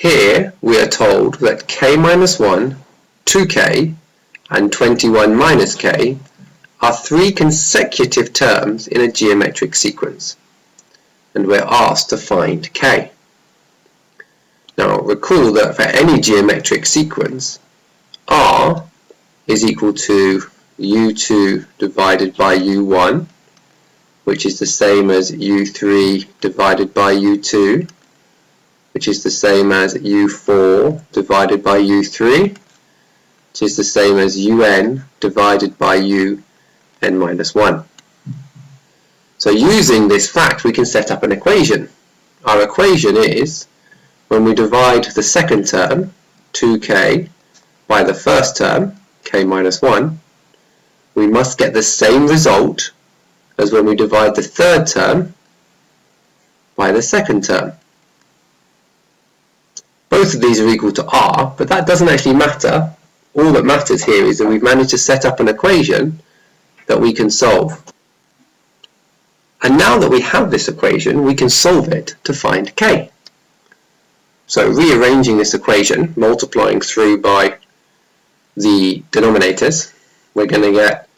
Here we are told that k minus 1, 2k, and 21 minus k are three consecutive terms in a geometric sequence, and we're asked to find k. Now recall that for any geometric sequence, r is equal to u2 divided by u1, which is the same as u3 divided by u2, which is the same as u4 divided by u3, which is the same as un divided by un minus 1. So using this fact, we can set up an equation. Our equation is, when we divide the second term, 2k, by the first term, k minus 1, we must get the same result as when we divide the third term by the second term. Both of these are equal to r, but that doesn't actually matter. All that matters here is that we've managed to set up an equation that we can solve. And now that we have this equation, we can solve it to find k. So rearranging this equation, multiplying through by the denominators, we're going to get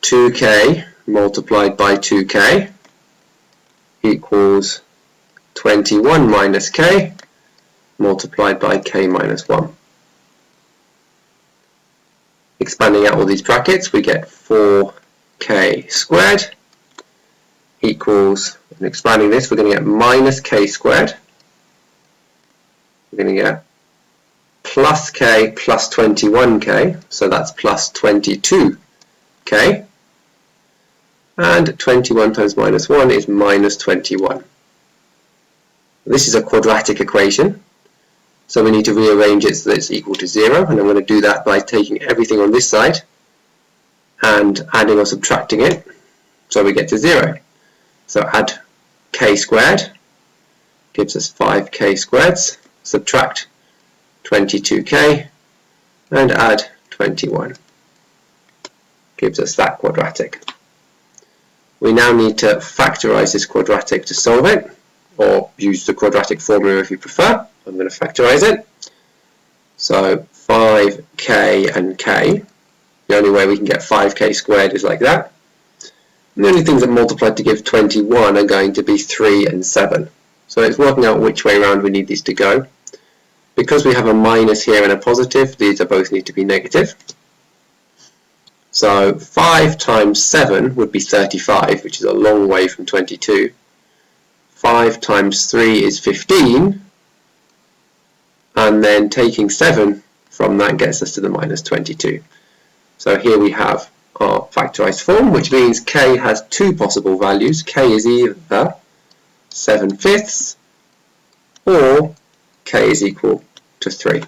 2k multiplied by 2k equals 21 minus k multiplied by k minus 1. Expanding out all these brackets, we get 4k squared equals, and expanding this, we're going to get minus k squared. We're going to get plus k plus 21k, so that's plus 22k. And 21 times minus 1 is minus 21. This is a quadratic equation, so we need to rearrange it so that it's equal to 0, and I'm going to do that by taking everything on this side and adding or subtracting it, so we get to 0. So add k squared gives us 5k squareds, subtract 22k, and add 21 gives us that quadratic. We now need to factorize this quadratic to solve it, or use the quadratic formula if you prefer. I'm going to factorize it. So 5k and k, the only way we can get 5k squared is like that. And the only things that multiplied to give 21 are going to be 3 and 7. So it's working out which way around we need these to go. Because we have a minus here and a positive, these are both need to be negative. So 5 times 7 would be 35, which is a long way from 22. 5 times 3 is 15, and then taking 7 from that gets us to the minus 22. So here we have our factorized form, which means k has two possible values. K is either 7/5 or k is equal to 3.